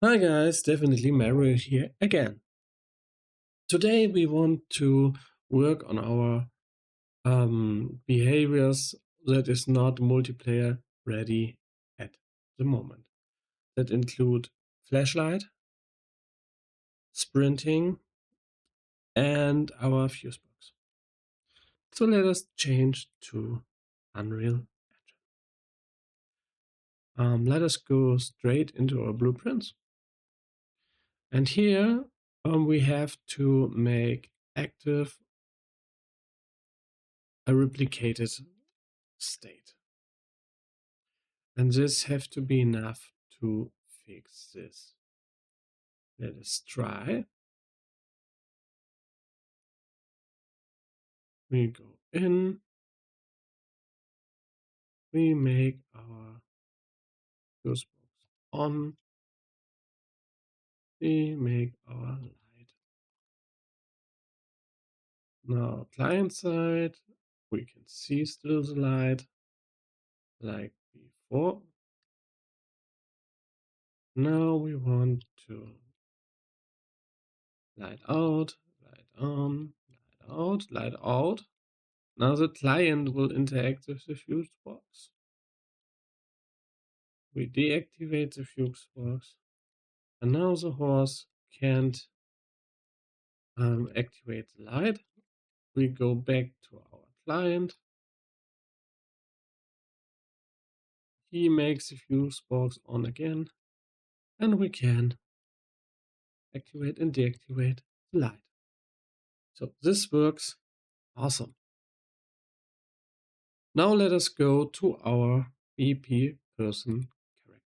Hi guys, Dev-initly Mario here again. Today we want to work on our behaviors that is not multiplayer ready at the moment. That include flashlight, sprinting, and our Fusebox. So let us change to Unreal Engine. Let us go straight into our blueprints. And here we have to make active a replicated state. And this have to be enough to fix this. Let us try. We go in. We make our Fusebox on. We make our light. Now client side, we can see still the light like before. Now we want to light out, light on, light out, light out. Now the client will interact with the Fusebox. We deactivate the Fusebox. And now the horse can't activate the light. We go back to our client. He makes the Fusebox on again. And we can activate and deactivate the light. So this works awesome. Now let us go to our BP person character.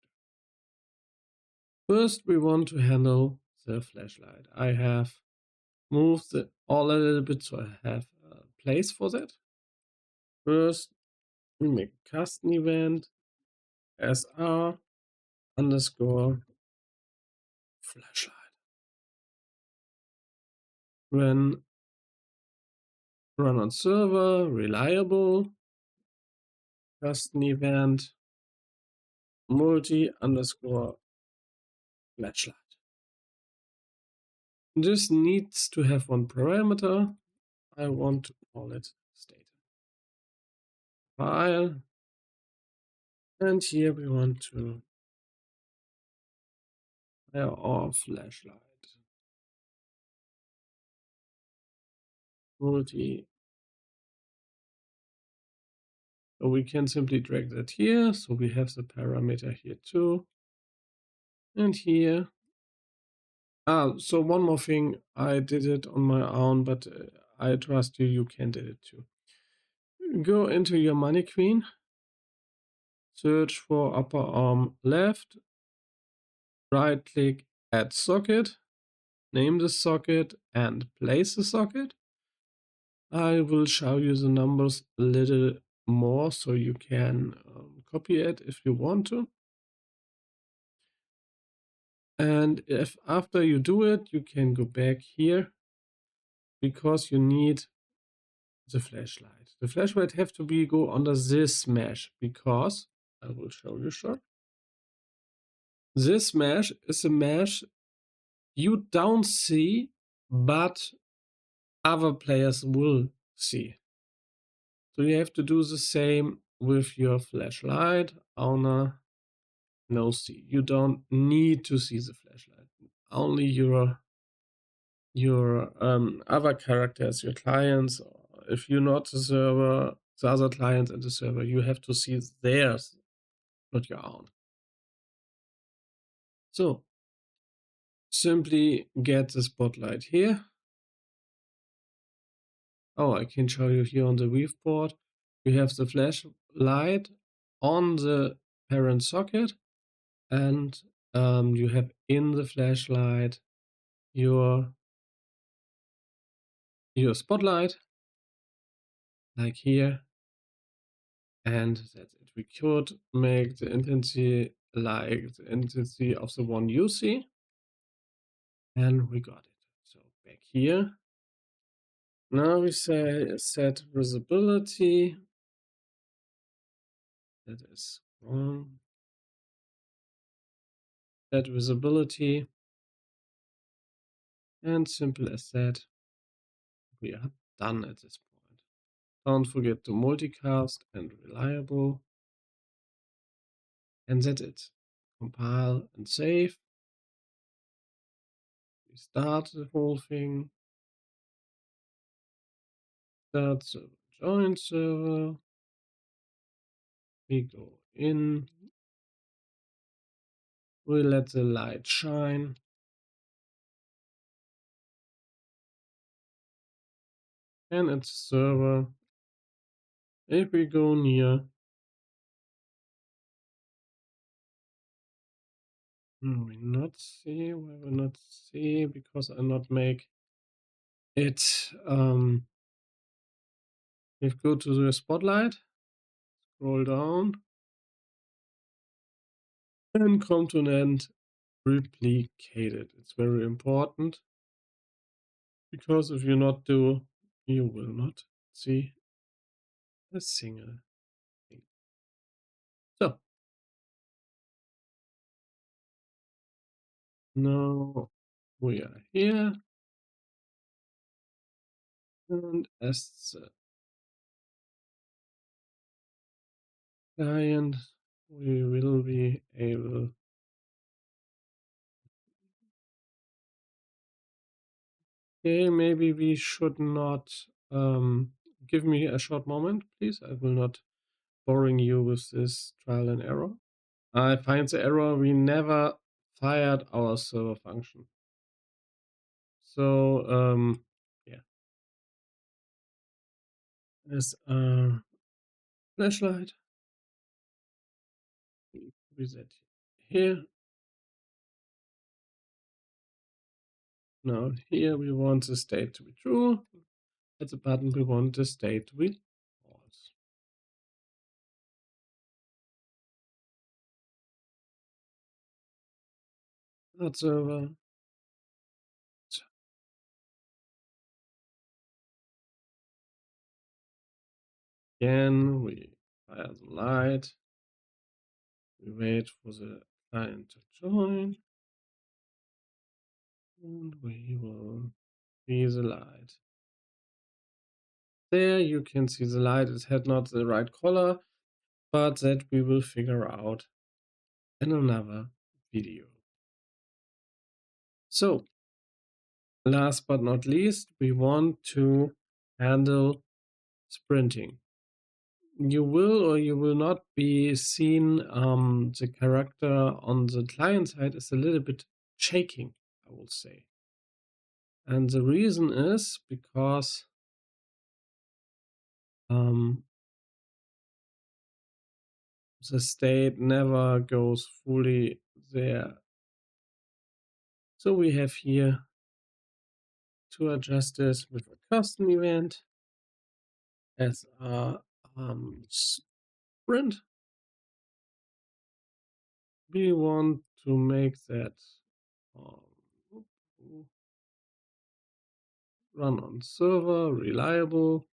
First, we want to handle the flashlight. I have moved it all a little bit so I have a place for that. First, we make a custom event SR underscore flashlight. When run on server, reliable, custom event, multi underscore flashlight. This needs to have one parameter. I want to call it state. File. And here we want to fire our flashlight. Multi. So we can simply drag that here. So we have the parameter here too. And here. So one more thing, I did it on my own, but I trust you, you can do it too. Go into your money queen, search for upper arm left, right click, add socket, name the socket and place the socket. I will show you the numbers a little more so you can copy it if you want to. And if after you do it, you can go back here because you need the flashlight. The flashlight have to be go under this mesh because I will show you short. This mesh is a mesh you don't see, but other players will see. So you have to do the same with your flashlight. Owner, no see. You don't need to see the flashlight. Only your other characters, your clients. If you're not the server, the other clients and the server, you have to see theirs, not your own. So simply get the spotlight here. Oh, I can show you here on the viewport. You have the flashlight on the parent socket, and you have in the flashlight your spotlight, like here, and that's it. We could make the intensity like the intensity of the one you see, and we got it. So back here. Now we say set visibility. That is wrong. add visibility, and simple as that, we are done at this point. Don't forget to multicast and reliable, and that's it. Compile and save. We start the whole thing. Start server, join server. We go in. We let the light shine. And it's server. If we go near, we not see, we will not see because I not make it. If go to the spotlight, scroll down, and come to an end. Replicate it. It's very important because if you not do, you will not see a single thing. So now we are here, and as the client, we will be able. Okay, maybe we should not. Give me a short moment, please. I will not boring you with this trial and error. I find the error. We never fired our server function. So yeah, there's a flashlight. We reset here. Now here we want the state to be true. At the button we want the state to be false. Start server. Again, we fire the light. We wait for the client to join. And we will see the light. There you can see the light. It had not the right color, but that we will figure out in another video. So, last but not least, we want to handle sprinting. You will or you will not be seen the character on the client side is a little bit shaking, I will say. And the reason is because the state never goes fully there. So we have here to adjust this with a custom event as a sprint. We want to make that run on server, reliable.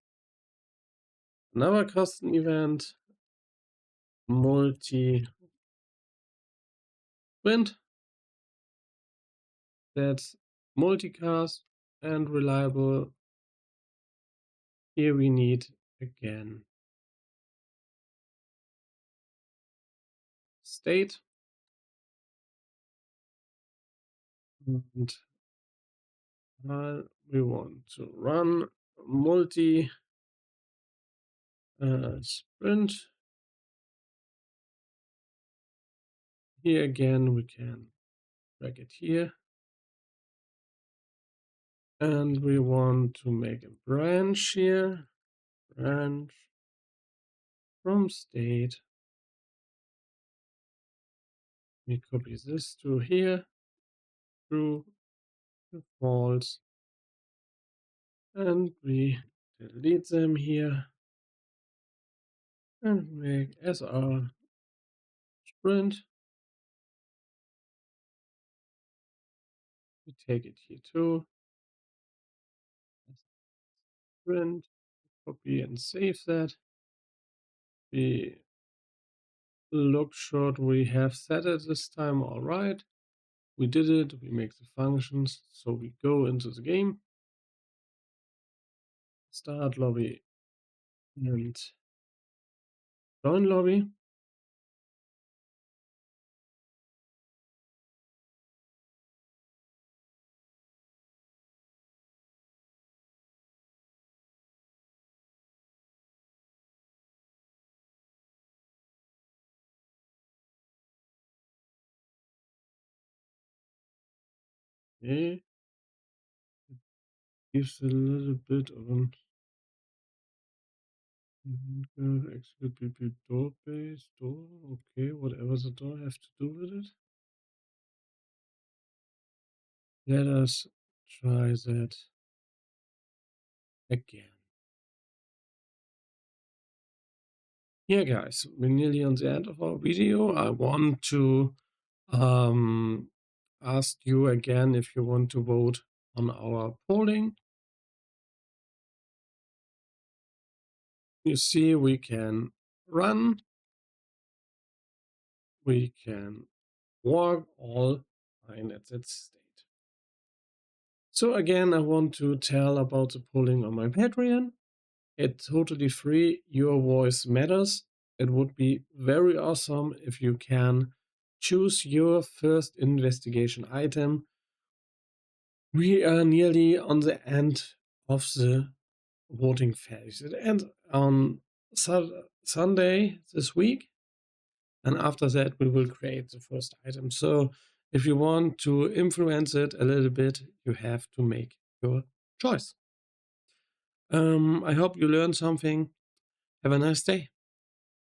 Another custom event, multi sprint. That's multicast and reliable. Here we need again state. And we want to run multi sprint. Here again, we can drag it here. And we want to make a branch here. Branch from state. We copy this to here. True to false. And we delete them here. And make SR sprint. We take it here too. Sprint, copy and save that. We look short we have set it this time all right. we did it. We make the functions. So we go into the game, start lobby and join lobby. Okay. Gives a little bit of an execute door base door. Okay, whatever the door have to do with it. Let us try that again. Yeah, guys, we're nearly on the end of our video. I want to ask you again if you want to vote on our polling. You see, we can run, we can walk, all fine at that state. So again, I want to tell about the polling on my Patreon. It's totally free. Your voice matters. It would be very awesome if you can choose your first investigation item. We are nearly on the end of the voting phase. It ends on Sunday this week. And after that, we will create the first item. So if you want to influence it a little bit, you have to make your choice. I hope you learned something. Have a nice day.